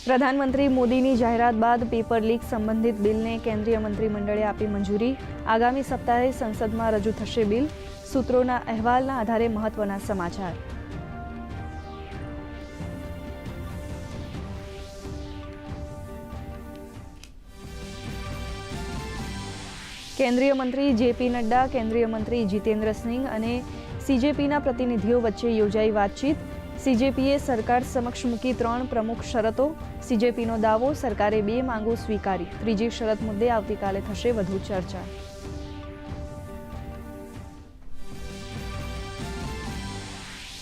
પ્રધાનમંત્રી મોદીની જાહેરાત બાદ પેપર લીક સંબંધિત બિલને કેન્દ્રીય મંત્રીમંડળે આપી મંજૂરી। આગામી સપ્તાહે સંસદમાં રજૂ થશે બિલ। સૂત્રોના અહેવાલના આધારે મહત્વના સમાચાર। કેન્દ્રીય મંત્રી જેપી નડ્ડા, કેન્દ્રીય મંત્રી જીતેન્દ્ર સિંહ અને સીજેપીના પ્રતિનિધિઓ વચ્ચે યોજાઈ વાતચીત। સીજેપીએ સરકાર સમક્ષ મૂકી 3 પ્રમુખ શરતો। સીજેપીનો દાવો, સરકારે 2 માંગો સ્વીકારી। ત્રીજી શરત મુદ્દે આવતીકાલે થશે વધુ ચર્ચા।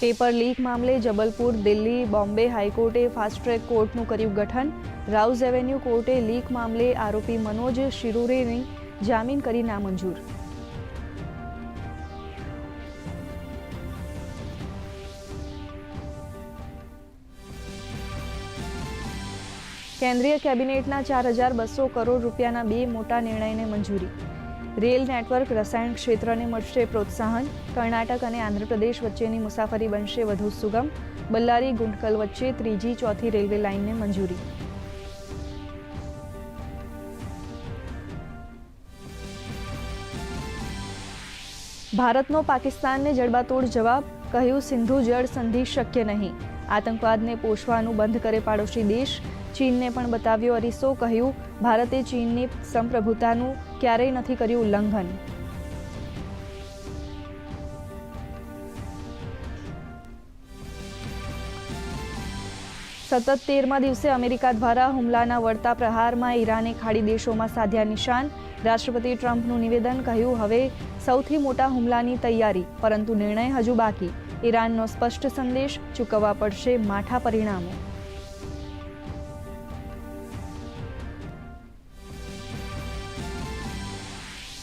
પેપર લીક મામલે જબલપુર, દિલ્હી, બોમ્બે હાઈકોર્ટે ફાસ્ટ ટ્રેક કોર્ટનું કર્યું ગઠન। રાઉઝ એવેન્યુ કોર્ટે લીક મામલે આરોપી મનોજ શિરોરેની જામીન કરી નામંજૂર। કેન્દ્રીય કેબિનેટના 4200 કરોડ રૂપિયાના 2 મોટા નિર્ણયને મંજૂરી। રેલ નેટવર્ક, રસાયણ ક્ષેત્રને મળશે પ્રોત્સાહન। કર્ણાટક અને આંધ્રપ્રદેશ વચ્ચેની મુસાફરી બનશે વધુ સુગમ। બલ્લારી ગુંટકલ વચ્ચે 3જી, 4થી રેલવે લાઇનને મંજૂરી। ભારતનો પાકિસ્તાનને જડબાતોડ જવાબ, કહ્યું સિંધુ જળ સંધિ શક્ય નહીં। આતંકવાદને પોષવાનું બંધ કરે પાડોશી દેશ। ચીનને પણ બતાવ્યો અરીસો, કહ્યું ભારતે ચીનની સંપ્રભુતાનું ક્યારેય નથી કર્યું ઉલ્લંઘન। સતત 13મા દિવસે અમેરિકા દ્વારા હુમલાના વળતા પ્રહારમાં ઈરાને ખાડી દેશોમાં સાધ્યા નિશાન। રાષ્ટ્રપતિ ટ્રમ્પનું નિવેદન, કહ્યું હવે સૌથી મોટા હુમલાની તૈયારી, પરંતુ નિર્ણય હજુ બાકી। ઈરાનનો સ્પષ્ટ સંદેશ, ચૂકવવા પડશે માઠા પરિણામો।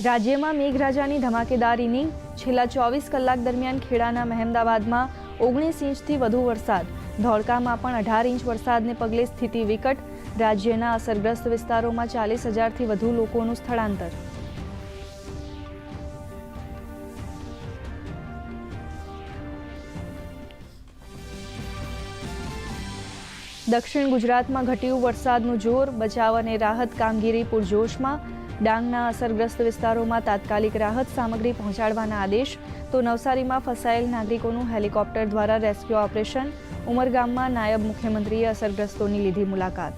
રાજ્યમાં મેઘરાજાની ધમાકેદાર ઇનિંગ। છેલ્લા 24 કલાક દરમિયાન ખેડાના મહેમદાવાદમાં 19 ઇંચથી વધુ વરસાદ। ધોળકામાં પણ 18 ઇંચ વરસાદને પગલે સ્થિતિ વિકટ। રાજ્યના અસરગ્રસ્ત વિસ્તારોમાં 40,000થી વધુ લોકોનું સ્થળાંતર। દક્ષિણ ગુજરાતમાં ઘટ્યું વરસાદનું જોર। બચાવ અને રાહત કામગીરી પૂરજોશમાં। ડાંગના અસરગ્રસ્ત વિસ્તારોમાં તાત્કાલિક રાહત સામગ્રી પહોંચાડવાના આદેશ। તો નવસારીમાં ફસાયેલ નાગરિકોનું હેલિકોપ્ટર દ્વારા રેસ્ક્યુ ઓપરેશન। ઉમરગામમાં નાયબ મુખ્યમંત્રીએ અસરગ્રસ્તોની લીધી મુલાકાત।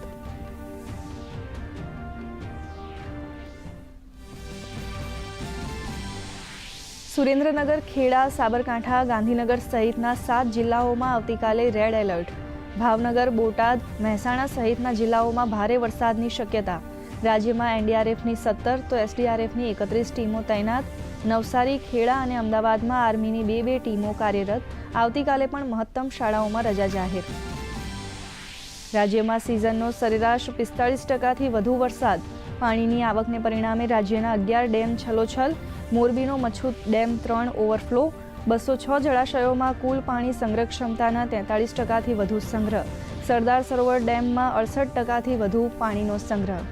સુરેન્દ્રનગર, ખેડા, સાબરકાંઠા, ગાંધીનગર સહિતના 7 જિલ્લાઓમાં આવતીકાલે રેડ એલર્ટ। ભાવનગર, બોટાદ, મહેસાણા સહિતના જિલ્લાઓમાં ભારે વરસાદની શક્યતા। રાજ્યમાં એનડીઆરએફની 17 તો એસડીઆરએફની 31 ટીમો તૈનાત। નવસારી, ખેડા અને અમદાવાદમાં આર્મીની 2 ટીમો કાર્યરત। આવતીકાલે પણ મહત્તમ શાળાઓમાં રજા જાહેર। રાજ્યમાં સિઝનનો સરેરાશ 45%થી વધુ વરસાદ। પાણીની આવકને પરિણામે રાજ્યના 11 ડેમ છલોછલ। મોરબીનો મચ્છુ ડેમ 3 ઓવરફ્લો। 206 જળાશયોમાં કુલ પાણી સંગ્રહ ક્ષમતાના 43%થી વધુ સંગ્રહ। સરદાર સરોવર ડેમમાં 68%થી વધુ પાણીનો સંગ્રહ।